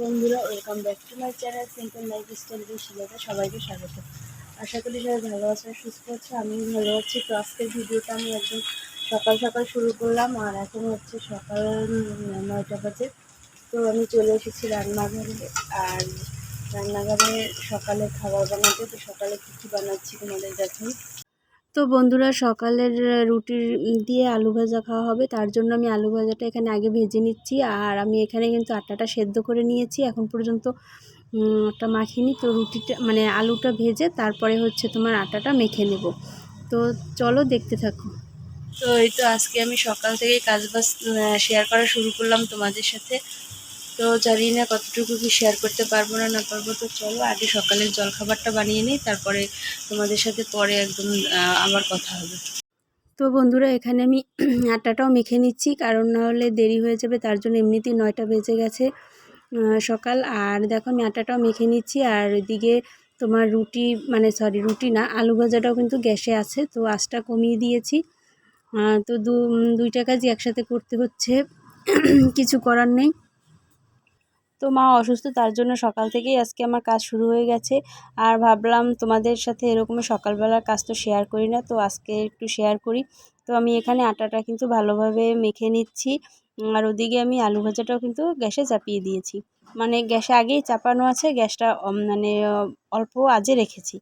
বন্ধুরা, welcome back to my channel simple lifestyle with শিলাতে সবাইকে স্বাগত। আশা করি সবাই ভালো আছে, সুস্থ আছে। আমি ভালো আছি। তো আজকের ভিডিওটা আমি একদম সকাল সকাল শুরু করলাম, আর এখন হচ্ছে সকাল 9টা বাজে। তো আমি চলে এসেছি রান্নাঘরে, আর রান্নাঘরে সকালে খাবার বানাতে। তো সকালে কী কী বানাচ্ছি তোমাদের দেখাই। তো বন্ধুরা, সকালের রুটি দিয়ে আলু ভাজা খাওয়া হবে, তার জন্য আমি আলু ভাজাটা এখানে আগে ভেজে নিচ্ছি। আর আমি এখানে কিন্তু আটাটা সেদ্ধ করে নিয়েছি, এখন পর্যন্ত আটা মাখিনি। তো রুটিটা মানে আলুটা ভেজে তারপরে হচ্ছে তোমার আটাটা মেখে নেব। তো চলো দেখতে থাকো। তো এই তো আজকে আমি সকাল থেকেই কাজবাজ শেয়ার করা শুরু করলাম তোমাদের সাথে। তো জানি না কতটুকু কি শেয়ার করতে পারবো না পারবো। তো চলো আগে সকালের জলখাবারটা বানিয়ে নিই, তারপরে তোমাদের সাথে পরে একদম আবার কথা হবে। তো বন্ধুরা, এখানে আমি আটাটাও মেখে নিচ্ছি, কারণ না হলে দেরি হয়ে যাবে। তার জন্য এমনিতেই 9টা বেজে গেছে সকাল। আর দেখো আমি আটাটাও মেখে নিচ্ছি, আর এদিকে তোমার রুটি না, আলু ভাজাটাও কিন্তু গ্যাসে আছে। তো আঁচটা কমিয়ে দিয়েছি। তো দুইটা কাজই একসাথে করতে হচ্ছে, কিছু করার নেই। তো মা অসুস্থ, তার জন্য সকাল থেকেই আজকে আমার কাজ শুরু হয়ে গেছে। আর ভাবলাম তোমাদের সাথে এরকমই সকালবেলার কাজ তো শেয়ার করি না, তো আজকে একটু শেয়ার করি। তো আমি এখানে আটাটা কিন্তু ভালোভাবে মেখে নিচ্ছি, আর ওদিকে আমি আলু ভাজাটাও কিন্তু গ্যাসে চাপিয়ে দিয়েছি। মানে গ্যাসে আগেই চাপানো আছে, গ্যাসটা অল্প আজে রেখেছি।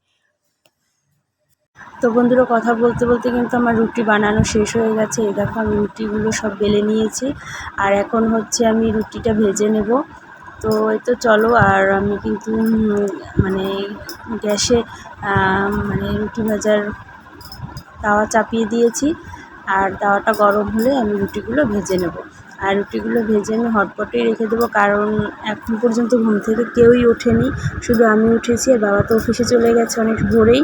তো বন্ধুরা, কথা বলতে বলতে কিন্তু আমার রুটি বানানো শেষ হয়ে গেছে। এই দেখো আমি রুটিগুলো সব বেলে নিয়েছি, আর এখন হচ্ছে আমি রুটিটা ভেজে নেব। তো এই তো চলো, আর আমি কিন্তু মানে গ্যাসে রুটি ভাজার তাওয়া চাপিয়ে দিয়েছি, আর তাওয়াটা গরম হলে আমি রুটিগুলো ভেজে নেব। আর রুটিগুলো ভেজে আমি হটপটেই রেখে দেবো, কারণ এখন পর্যন্ত ঘুম থেকে কেউই ওঠেনি, শুধু আমি উঠেছি। আর বাবা তো অফিসে চলে গেছে অনেক ভোরেই।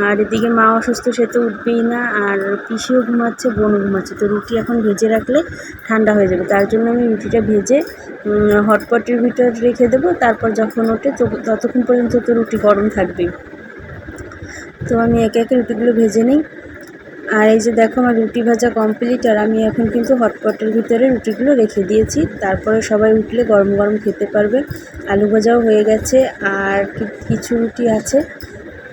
আর এদিকে মা অসুস্থ, সে তো উঠবেই না। আর পিসিও ঘুমাচ্ছে, বোনও ঘুমাচ্ছে। তো রুটি এখন ভেজে রাখলে ঠান্ডা হয়ে যাবে, তার জন্য আমি রুটিটা ভেজে হটপটের ভিতর রেখে দেবো। তারপর যখন ওঠে তো ততক্ষণ পর্যন্ত তো রুটি গরম থাকবেই। তো আমি একে একে রুটিগুলো ভেজে নিই। আর এই যে দেখো আমার রুটি ভাজা কমপ্লিট, আর আমি এখন কিন্তু হটপটের ভিতরে রুটিগুলো রেখে দিয়েছি। তারপরে সবাই উঠলে গরম গরম খেতে পারবে। আলু ভাজাও হয়ে গেছে, আর কিছু রুটি আছে,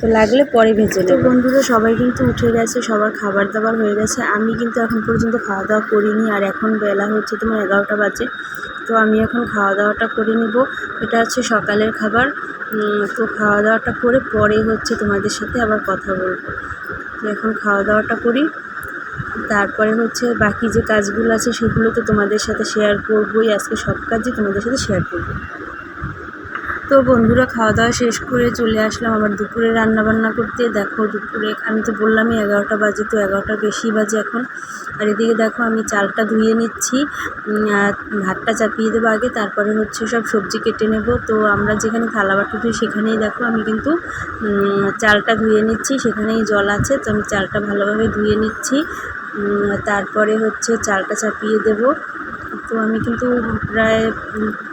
তো লাগলে পরে ভেজে নেব। বন্ধুরা, সবাই কিন্তু উঠে গেছে, সবার খাবার দাবার হয়ে গেছে। আমি কিন্তু এখন পর্যন্ত খাওয়া দাওয়া করিনি, আর এখন বেলা হচ্ছে তোমার 11টা বাজে। তো আমি এখন খাওয়া দাওয়াটা করে নিব। এটা হচ্ছে সকালের খাবার। তো খাওয়া দাওয়াটা করে পরে হচ্ছে তোমাদের সাথে আবার কথা বলবো। তো এখন খাওয়া দাওয়াটা করি, তারপরে হচ্ছে বাকি যে কাজগুলো আছে সেগুলো তো তোমাদের সাথে শেয়ার করবোই। আজকে সব কাজই তোমাদের সাথে শেয়ার করবো। তো বন্ধুরা, খাওয়া দাওয়া শেষ করে চলে আসলাম আবার দুপুরে রান্নাবান্না করতে। দেখো দুপুরে আমি তো বললামই 11টা বাজে, তো 11টার বেশি বাজে এখন। আর এদিকে দেখো আমি চালটা ধুয়ে নিচ্ছি, ভাতটা চাপিয়ে দেবো আগে, তারপরে হচ্ছে সব সবজি কেটে নেব। তো আমরা যেখানে থালা বাটি ধুই সেখানেই দেখো আমি কিন্তু চালটা ধুয়ে নিচ্ছি, সেখানেই জল আছে। তো আমি চালটা ভালোভাবে ধুয়ে নিচ্ছি, তারপরে হচ্ছে চালটা চাপিয়ে দেব। তো আমি কিন্তু প্রায়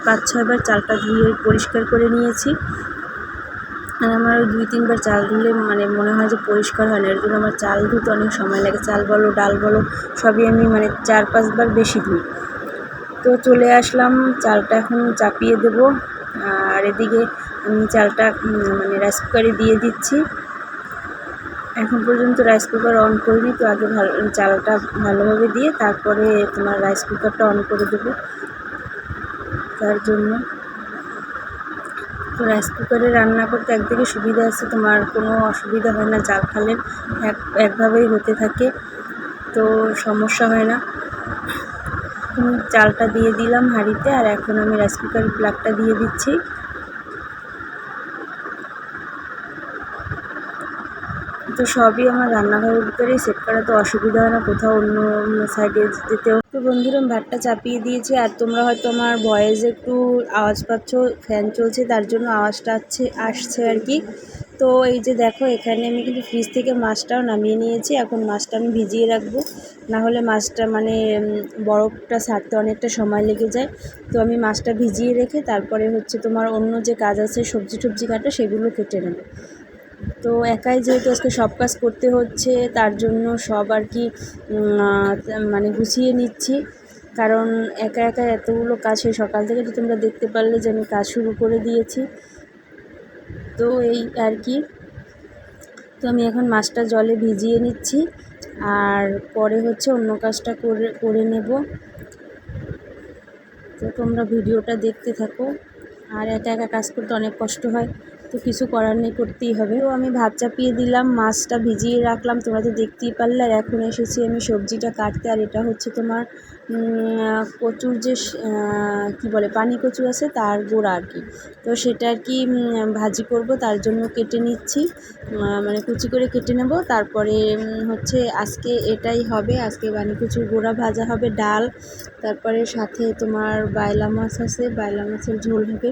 5-6 বার চালটা ধুয়ে পরিষ্কার করে নিয়েছি। আর আমার ওই 2-3 বার চাল ধুলে মনে হয় যে পরিষ্কার হয় না, এর জন্য আমার চাল ধুতে অনেক সময় লাগে। চাল বলো ডাল বলো সবই আমি 4-5 বার বেশি ধুই। তো চলে আসলাম, চালটা এখন চাপিয়ে দেব। আর এদিকে আমি চালটা রাইস কুকারে দিয়ে দিচ্ছি। এখন পর্যন্ত রাইস কুকার অন করিনি, তো আগে চালটা ভালোভাবে দিয়ে তারপরে তোমার রাইস কুকারটা অন করে দেবো, তার জন্য। তো রাইস কুকারে রান্না করতে একদিকে সুবিধা আছে, তোমার কোনো অসুবিধা হয় না, চাল খালের একভাবেই হতে থাকে, তো সমস্যা হয় না। চালটা দিয়ে দিলাম হাঁড়িতে, আর এখন আমি রাইস কুকারের প্লাগটা দিয়ে দিচ্ছি। তো সবই আমার রান্নাঘরের ভিতরেই সেট করা, তো অসুবিধা হয় না কোথাও অন্য সাইডে যেতেও। তো বন্ধুরা, ভাতটা চাপিয়ে দিয়েছি, আর তোমরা হয়তো আমার ভয়েসে একটু আওয়াজ পাচ্ছ, ফ্যান চলছে তার জন্য আওয়াজটা আসছে আর কি। তো এই যে দেখো, এখানে আমি কিন্তু ফ্রিজ থেকে মাছটাও নামিয়ে নিয়েছি। এখন মাছটা আমি ভিজিয়ে রাখবো, নাহলে মাছটা বরফটা ছাড়তে অনেকটা সময় লেগে যায়। তো আমি মাছটা ভিজিয়ে রেখে তারপরে হচ্ছে তোমার অন্য যে কাজ আছে সবজি কাটা, সেগুলো কেটে নেব। তো একাই যেহেতু আজকে সব কাজ করতে হচ্ছে, তার জন্য সব আর কি গুছিয়ে নিচ্ছি। কারণ একা একা এতগুলো কাজ, সেই সকাল থেকে তো তোমরা দেখতে পারলে যে আমি কাজ শুরু করে দিয়েছি। তো এই আর কি। তো আমি এখন মাছটা জলে ভিজিয়ে নিচ্ছি, আর পরে হচ্ছে অন্য কাজটা করে নেব। তো তোমরা ভিডিওটা দেখতে থাকো। আর একা একা কাজ করতে অনেক কষ্ট হয়, তো কিছু করার নেই, করতেই হবে। তো আমি ভাত চাপিয়ে দিলাম, মাছটা ভিজিয়ে রাখলাম, তোমরা তো দেখতেই পারলে। আর এখন এসেছি আমি সবজিটা কাটতে। আর এটা হচ্ছে তোমার কচুর যে কী বলে পানি কচু আছে তার গোড়া আর কি। তো সেটা আর কি ভাজি করব, তার জন্য কেটে নিচ্ছি, মানে কুচি করে কেটে নেব। তারপরে হচ্ছে আজকে এটাই হবে, আজকে পানি কচুর গোড়া ভাজা হবে, ডাল, তারপরে সাথে তোমার বাইলা মাছ আছে, বাইলা মাছের ঝোল হবে।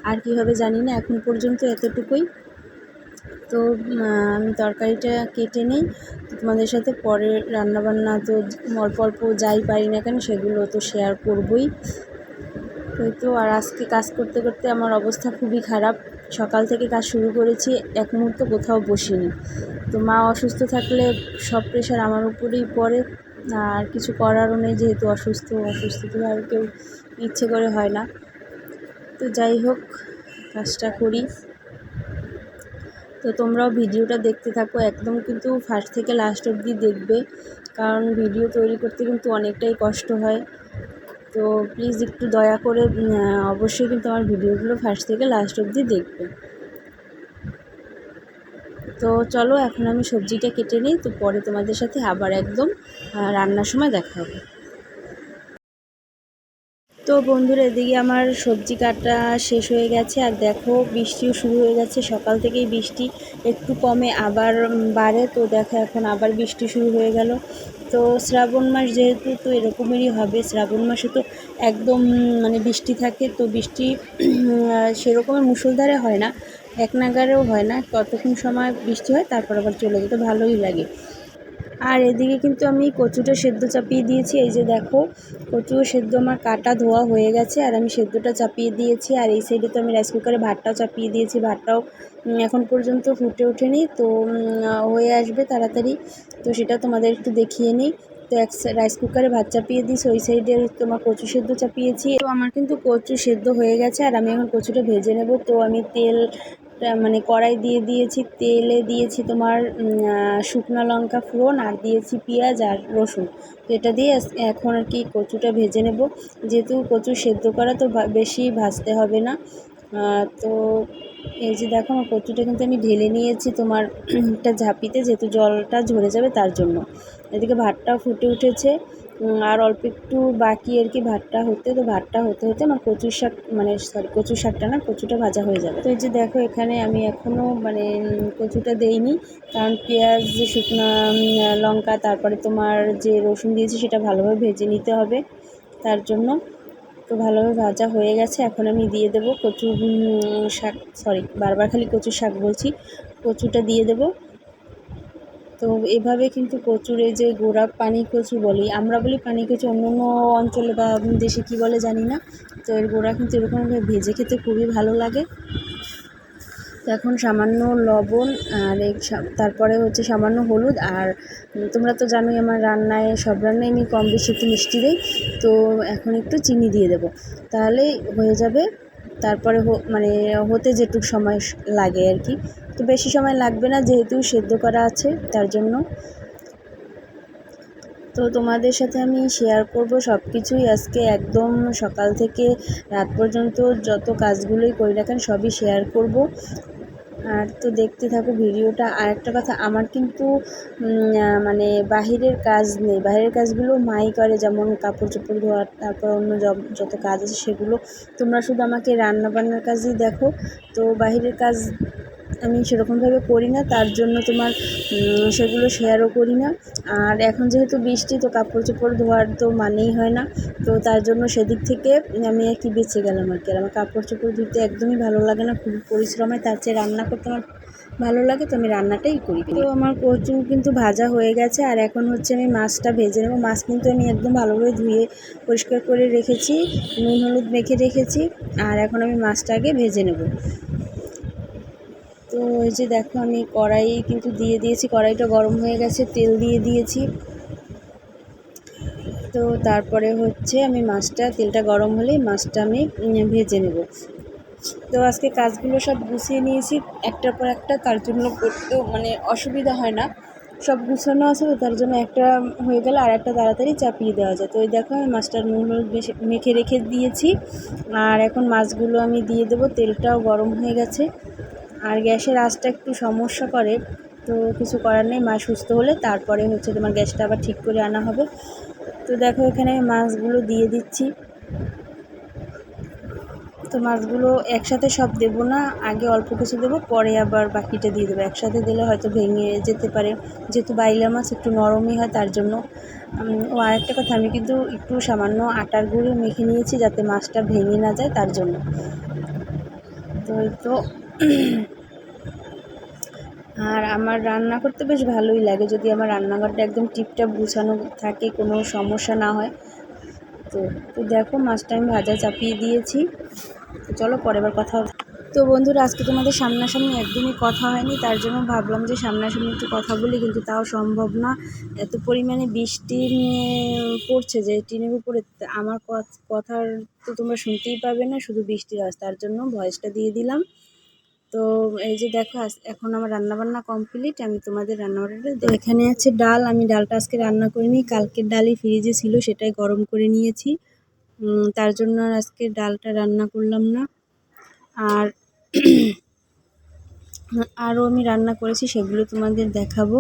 আর কি হবে জানি না, এখন পর্যন্ত এতটুকুই। তো আমি তরকারিটা কেটে নিই, তোমাদের সাথে পরে রান্নাবান্না তো অল্প অল্প যাই পারি না কেন সেগুলো তো শেয়ার করবই। তো আর আজকে কাজ করতে করতে আমার অবস্থা খুবই খারাপ। সকাল থেকে কাজ শুরু করেছি, এক মুহূর্ত কোথাও বসিনি। তো মা অসুস্থ থাকলে সব প্রেশার আমার উপরেই পড়ে, আর কিছু করারও নেই, যেহেতু অসুস্থ তো আর কেউ ইচ্ছে করে হয় না। তো যাই হোক, কাজটা করি। তো তোমরাও ভিডিওটা দেখতে থাকো, একদম কিন্তু ফার্স্ট থেকে লাস্ট অবধি দেখবে, কারণ ভিডিও তৈরি করতে কিন্তু অনেকটাই কষ্ট হয়। তো প্লিজ একটু দয়া করে অবশ্যই কিন্তু আমার ভিডিওগুলো ফার্স্ট থেকে লাস্ট অবধি দেখবে। তো চলো এখন আমি সবজিটা কেটে নিই, তো পরে তোমাদের সাথে আবার একদম রান্নার সময় দেখা হবে। তো বন্ধুরা, এদিকে আমার সবজি কাটা শেষ হয়ে গেছে, আর দেখো বৃষ্টিও শুরু হয়ে গেছে। সকাল থেকেই বৃষ্টি একটু কমে আবার বাড়ে, তো দেখো এখন আবার বৃষ্টি শুরু হয়ে গেল। তো শ্রাবণ মাস যেহেতু, তো এরকমেরই হবে। শ্রাবণ মাসে তো একদম মানে বৃষ্টি থাকে, তো বৃষ্টি সেরকমের মুষলধারে হয় না, এক নাগারেও হয় না, কতক্ষণ সময় বৃষ্টি হয় তারপর আবার চলে যেতে ভালোই লাগে। আর এদিকে কিন্তু আমি কচুটা সেদ্ধ চাপিয়ে দিয়েছি। এই যে দেখো, কচু সেদ্ধ আমার কাটা ধোয়া হয়ে গেছে, আর আমি সেদ্ধটা চাপিয়ে দিয়েছি। আর এই সাইডে তো আমি রাইস কুকারে ভাতটাও চাপিয়ে দিয়েছি, ভাতটাও এখন পর্যন্ত ফুটে ওঠেনি, তো হয়ে আসবে তাড়াতাড়ি। তো সেটা তোমাদের একটু দেখিয়ে নিই। তো রাইস কুকারে ভাত চাপিয়ে দিয়েছি, ওই সাইডে তোমার কচু সেদ্ধ চাপিয়েছি। তো আমার কিন্তু কচু সেদ্ধ হয়ে গেছে, আর আমি এখন কচুটা ভেজে নেব। তো আমি তেল মানে কড়াই দিয়ে দিয়েছি, তেলে দিয়েছি তোমার শুকনো লঙ্কা ফোড়ন, আর দিয়েছি পেঁয়াজ আর রসুন। তো এটা দিয়ে এখন আর কি কচুটা ভেজে নেব। যেহেতু কচু সেদ্ধ করা, তো বেশি ভাজতে হবে না। তো এই যে দেখো, আমার কচুটা কিন্তু আমি ঢেলে নিয়েছি তোমার একটা ঝাঁপিতে, যেহেতু জলটা ঝরে যাবে তার জন্য। এদিকে ভাতটাও ফুটে উঠেছে, আর অল্প একটু বাকি আর কি ভাতটা হতে। তো ভাতটা হতে হতে আমার কচুর শাক, মানে সরি কচুর শাকটা না, কচুটা ভাজা হয়ে যাবে। তো এই যে দেখো, এখানে আমি এখনও মানে কচুটা দেইনি, কারণ পেঁয়াজ, শুকনো লঙ্কা, তারপরে তোমার যে রসুন দিয়েছি সেটা ভালোভাবে ভেজে নিতে হবে, তার জন্য। তো ভালোভাবে ভাজা হয়ে গেছে, এখন আমি দিয়ে দেবো কচু শাক, সরি বারবার খালি কচুর শাক বলছি, কচুটা দিয়ে দেবো। তো এভাবে কিন্তু কচুর, এই যে গোড়া পানি কচু বলি আমরা, বলি পানি কচু, অন্য অন্য অঞ্চলে বা দেশে কী বলে জানি না। তো এর গোড়া কিন্তু এরকমভাবে ভেজে খেতে খুবই ভালো লাগে। তো এখন সামান্য লবণ, আর তারপরে হচ্ছে সামান্য হলুদ, আর তোমরা তো জানোই আমার রান্নায়, সব রান্নায় আমি কম বেশি একটু মিষ্টি দিই। তো এখন একটু চিনি দিয়ে দেবো, তাহলে হয়ে যাবে। তারপরে মানে হতে যেটুকু সময় লাগে আর কি, তো বেশি সময় লাগবে না, যেহেতু সেদ্ধ করা আছে তার জন্য। তো তোমাদের সাথে আমি শেয়ার করব সব কিছুই আজকে, একদম সকাল থেকে রাত পর্যন্ত যত কাজগুলোই করি না কেন সবই শেয়ার করব। আর তো দেখতে থাকো ভিডিওটা। আর একটা কথা, আমার কিন্তু মানে বাহিরের কাজ নেই, বাহিরের কাজগুলো মাই করে, যেমন কাপড় চোপড় ধোয়া, তারপর অন্য যত কাজ আছে সেগুলো। তোমরা শুধু আমাকে রান্নাবান্নার কাজই দেখো, তো বাহিরের কাজ আমি সেরকমভাবে করি না, তার জন্য তোমার সেগুলো শেয়ারও করি না। আর এখন যেহেতু বৃষ্টি, তো কাপড় চোপড় ধোয়ার তো মানেই হয় না, তো তার জন্য সেদিক থেকে আমি আর কি বেঁচে গেলাম আর কি। আর আমার কাপড় চোপড় ধুতে একদমই ভালো লাগে না, খুবই পরিশ্রম হয়, তার চেয়ে রান্না করতে আমার ভালো লাগে, তো আমি রান্নাটাই করি। তো আমার কচু কিন্তু ভাজা হয়ে গেছে, আর এখন হচ্ছে আমি মাছটা ভেজে নেব। মাছ কিন্তু আমি একদম ভালোভাবে ধুয়ে পরিষ্কার করে রেখেছি, নুন হলুদ মেখে রেখেছি, আর এখন আমি মাছটা আগে ভেজে নেব। তো এই যে দেখো, আমি কড়াই কিন্তু দিয়ে দিয়েছি, কড়াইটা গরম হয়ে গেছে, তেল দিয়ে দিয়েছি। তো তো তারপরে হচ্ছে আমি মাছটা, তেলটা গরম হলেই মাছটা আমি ভেজে নেব। তো আজকে কাজগুলো সব গুছিয়ে নিয়েছি একটার পর একটা, তার জন্য করতেও মানে অসুবিধা হয় না, সব গুছানো আছে, তো তার জন্য একটা হয়ে গেলে আর একটা তাড়াতাড়ি চাপিয়ে দেওয়া যায়। তো ওই দেখো আমি মাছটার নুন হলুদ বেশি মেখে রেখে দিয়েছি, আর এখন মাছগুলো আমি দিয়ে দেবো। তেলটাও গরম হয়ে গেছে, আর গ্যাসের আঁচটা একটু সমস্যা করে, তো কিছু করার নেই, মা সুস্থ হলে তারপরে হচ্ছে তোমার গ্যাসটা আবার ঠিক করে আনা হবে। তো দেখো এখানে আমি মাছগুলো দিয়ে দিচ্ছি। তো মাছগুলো একসাথে সব দেবো না, আগে অল্প কিছু দেবো, পরে আবার বাকিটা দিয়ে দেবো। একসাথে দিলে হয়তো ভেঙে যেতে পারে, যেহেতু বাইলা মাছ একটু নরমই হয় তার জন্য। ও আরেকটা কথা, আমি কিন্তু একটু সামান্য আটার গুঁড়ো মেখে নিয়েছি যাতে মাছটা ভেঙে না যায় তার জন্য। তো এই তো আর আমার রান্না করতে বেশ ভালোই লাগে, যদি আমার রান্নাঘরটা একদম টিপটাপ গুছানো থাকে, কোনো সমস্যা না হয়। তো তো দেখো মাছটা আমি ভাজা চাপিয়ে দিয়েছি। তো চলো পরে আবার কথা হবে। তো বন্ধুরা, আজকে তোমাদের সামনাসামনি একদমই কথা হয়নি, তার জন্য ভাবলাম যে সামনাসামনি একটু কথা বলি, কিন্তু তাও সম্ভব না, এত পরিমাণে বৃষ্টি পড়ছে যে টিনের উপরে আমার কথার তো তোমরা শুনতেই পাবে না, শুধু বৃষ্টির আওয়াজ, তার জন্য ভয়েসটা দিয়ে দিলাম। তো এই যে দেখো এখন আমার রান্নাবান্না কমপ্লিট, আমি তোমাদের রান্নাবান্নাটা। তো এখানে আছে ডাল, আমি ডালটা আজকে রান্না করিনি, কালকের ডালই ফ্রিজে ছিল, সেটাই গরম করে নিয়েছি, তার জন্য আর আজকে ডালটা রান্না করলাম না। আর আরও আমি রান্না করেছি, সেগুলো তোমাদের দেখাবো।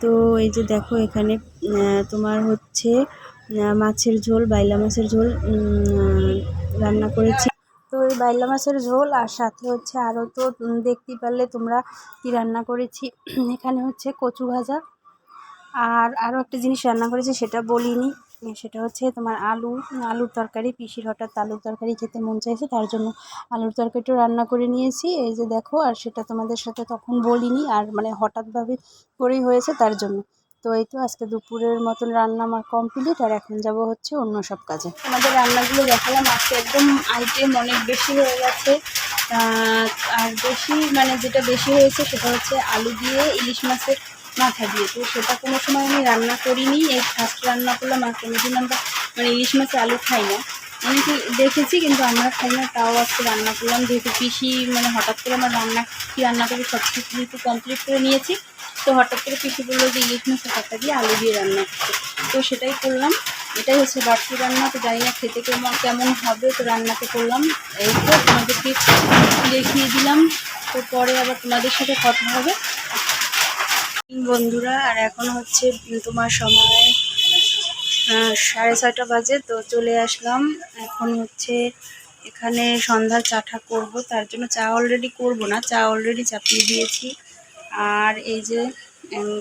তো এই যে দেখো এখানে তোমার হচ্ছে মাছের ঝোল, বাইলা মাছের ঝোল রান্না করেছি। তো এই বাইলা মাছের ঝোল, আর সাথে হচ্ছে আরও তো দেখতেই পারলে তোমরা কি রান্না করেছি। এখানে হচ্ছে কচু ভাজা, আর আরও একটা জিনিস রান্না করেছি সেটা বলিনি, সেটা হচ্ছে তোমার আলুর তরকারি। পিসির হঠাৎ আলুর তরকারি খেতে মন চাইছে, তার জন্য আলুর তরকারিটাও রান্না করে নিয়েছি, এই যে দেখো। আর সেটা তোমাদের সাথে তখন বলিনি, আর মানে হঠাৎভাবে করেই হয়েছে তার জন্য। তো এই তো আজকে দুপুরের মতন রান্না আমার কমপ্লিট, আর এখন যাব হচ্ছে অন্য সব কাজে। আমাদের রান্নাগুলো দেখালাম, আজকে একদম আইটেম অনেক বেশি হয়ে গেছে। আর বেশি মানে যেটা বেশি হয়েছে সেটা হচ্ছে আলু দিয়ে ইলিশ মাছের মাথা দিয়ে। তো সেটা কোনো সময় আমি রান্না করিনি, এই ফার্স্ট রান্না করলাম। আর কোনোদিন আমরা মানে ইলিশ মাছে আলু খাই না, অনেকে দেখেছি কিন্তু আমরা খাই না, তাও আজকে রান্না করলাম। যেহেতু পিসি মানে হঠাৎ করে আমার কী রান্না করে সব কিছু যেহেতু কমপ্লিট করে নিয়েছি, তো হঠাৎ করে পিসি বললো যে ইলিশ মাছের মাথা দিয়ে আলু দিয়ে রান্না করতে, তো সেটাই করলাম। এটাই হচ্ছে বাড়তি রান্না, তো জানি না খেতে কেমন হবে, তো রান্নাতে করলাম। এই তো তোমাদেরকে দেখিয়ে দিলাম, তো পরে আবার তোমাদের সাথে কথা হবে বন্ধুরা। আর এখন হচ্ছে তোমার সময় 6:30 বাজে, তো চলে আসলাম। এখন হচ্ছে এখানে সন্ধ্যার চাটা করব, তার জন্য চা অলরেডি করব না, চা অলরেডি চাপিয়ে দিয়েছি। আর এই যে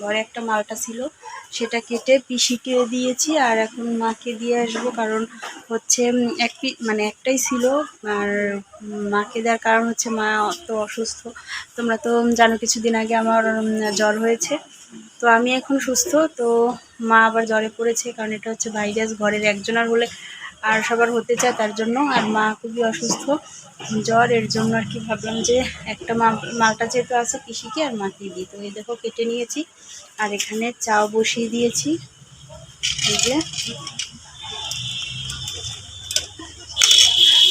ঘরে একটা মালটা ছিল, সেটা কেটে পিসিকে দিয়েছি, আর এখন মাকে দিয়ে আসবো, কারণ হচ্ছে মানে একটাই ছিল। আর মাকে দেওয়ার কারণ হচ্ছে মা অত অসুস্থ, তোমরা তো জানো কিছুদিন আগে আমার জ্বর হয়েছে, তো আমি এখন সুস্থ, তো মা আবার জ্বরে পড়েছে, কারণ এটা হচ্ছে ভাইরাস, ঘরের একজনের হলে আর সবার হতে চায়, তার জন্য। আর মা খুবই অসুস্থ, জ্বর, এর জন্য আর কি ভাবলাম যে একটা মালটা যেহেতু আছে পিসিকে আর মাকে দিই। তো এই দেখো কেটে নিয়েছি, আর এখানে চাও বসিয়ে দিয়েছি, এই যে।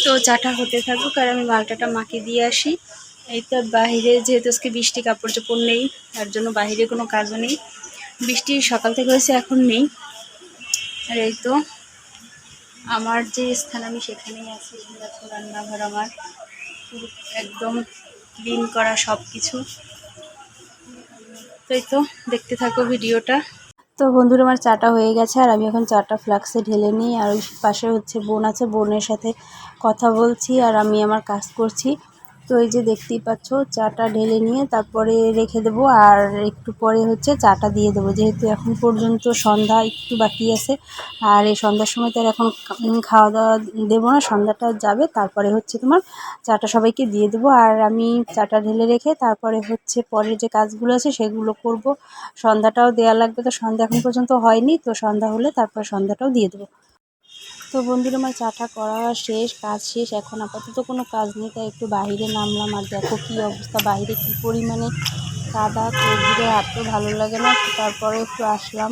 তো চাটা হতে থাকুক, আর আমি মালটাটা মাকে দিয়ে আসি। এই তো বাইরে যেহেতু আজকে বৃষ্টি, কাপড় চোপড় নেই, তার জন্য বাইরে কোনো কাজও নেই, বৃষ্টি সকাল থেকে হয়েছে এখন নেই। আর এই তো আমার যে স্থান আমি সেখানেই আছি, দেখো রান্নাঘর আমার একদম ক্লিন করা সব কিছু। তো এই তো দেখতে থাকো ভিডিওটা। তো বন্ধুরা, আমার চাটা হয়ে গেছে, আর আমি এখন চাটা ফ্লাক্সে ঢেলে নিই, আর ওই পাশে হচ্ছে বোন আছে, বোনের সাথে কথা বলছি, আর আমি আমার কাজ করছি। তো এই যে দেখতেই পাচ্ছ, চাটা ঢেলে নিয়ে তারপরে রেখে দেবো, আর একটু পরে হচ্ছে চাটা দিয়ে দেবো, যেহেতু এখন পর্যন্ত সন্ধ্যা একটু বাকি আছে, আর এই সন্ধ্যার সময় তো আর এখন খাওয়া দাওয়া দেবো না, সন্ধ্যাটা যাবে, তারপরে হচ্ছে তোমার চাটা সবাইকে দিয়ে দেবো। আর আমি চাটা ঢেলে রেখে তারপরে হচ্ছে পরের যে কাজগুলো আছে সেগুলো করব, সন্ধ্যাটাও দেওয়া লাগবে, তো সন্ধ্যা এখন পর্যন্ত হয়নি, তো সন্ধ্যা হলে তারপরে সন্ধ্যাটাও দিয়ে দেবো। তো বন্ধুরা, আমার চাটা করা শেষ, কাজ শেষ, এখন আপাতত কোনো কাজ নেই, তাই একটু বাইরে নামলাম, আর দেখো কী অবস্থা, বাইরে কী পরিমাণে কাদা, তো এদিকে হাঁটতেও ভালো লাগে না, তারপরে একটু আসলাম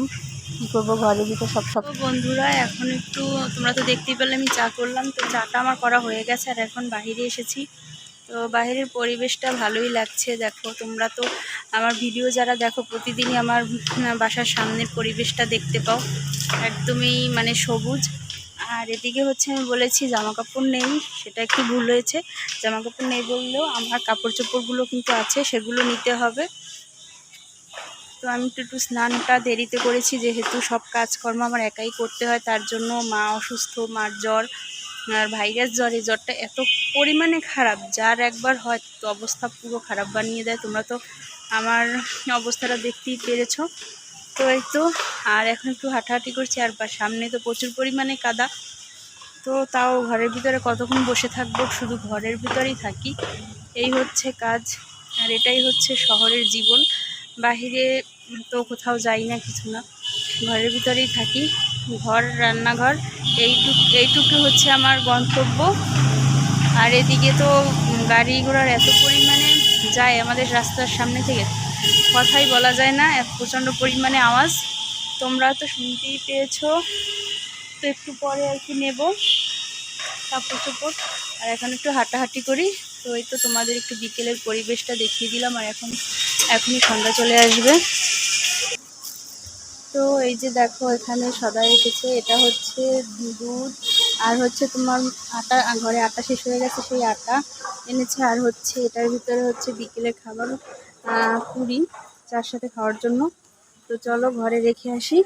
কী করবো, ঘরের ভিতর সব বন্ধুরা এখন একটু, তোমরা তো দেখতেই পেলে আমি চা করলাম, তো চাটা আমার করা হয়ে গেছে আর এখন বাইরে এসেছি। তো বাইরের পরিবেশটা ভালোই লাগছে। দেখো তোমরা তো আমার ভিডিও যারা দেখো প্রতিদিনই আমার বাসার সামনের পরিবেশটা দেখতে পাও, একদমই মানে সবুজ। আর এদিকে হচ্ছে আমি বলেছি জামা কাপড় নেই, সেটা একটু ভুল হয়েছে। জামা কাপড় নেই বললেও আমার কাপড় চোপড়গুলো কিন্তু আছে, সেগুলো নিতে হবে। তো আমি একটু স্নানটা দেরিতে করেছি, যেহেতু সব কাজকর্ম আমার একাই করতে হয়, তার জন্য মা অসুস্থ, মার জ্বর আর ভাইরাস জ্বর। এই জ্বরটা এত পরিমাণে খারাপ, যার একবার হয় তো অবস্থা পুরো খারাপ বানিয়ে দেয়। তোমরা তো আমার অবস্থাটা দেখতেই পেরেছো। তো এই তো, আর এখন একটু হাঁটাহাঁটি করছি, আর সামনে তো প্রচুর পরিমাণে কাদা। তো তাও ঘরের ভিতরে কতক্ষণ বসে থাকবো, শুধু ঘরের ভিতরেই থাকি, এই হচ্ছে কাজ। আর এটাই হচ্ছে শহরের জীবন, বাহিরে তো কোথাও যাই না, কিছু না, ঘরের ভিতরেই থাকি। ঘর, রান্নাঘর, এইটুকু হচ্ছে আমার গন্তব্য। আর এদিকে তো গাড়ি ঘোড়ার এত পরিমাণে যায় আমাদের রাস্তার সামনে থেকে, কথাই বলা যায় না, প্রচণ্ড পরিমাণে আওয়াজ, তোমরা তো শুনতেই পেয়েছো। তো একটু পরে আর কি নেব কাপড় চোপড়, আর এখন একটু হাঁটাহাঁটি করি। তো এই তো তোমাদের একটু বিকেলের পরিবেশটা দেখিয়ে দিলাম, আর এখনই সন্ধ্যা চলে আসবে। তো এই যে দেখো এখানে সদাই এসেছে, এটা হচ্ছে দুধ, আর হচ্ছে তোমার আটা, ঘরে আটা শেষ হয়ে গেছে, সেই আটা এনেছে। আর হচ্ছে এটার ভিতরে হচ্ছে বিকেলের খাবার, পুরি চার সাথে খাওয়ার জন্য। তো চলো ঘরে রেখে আসি।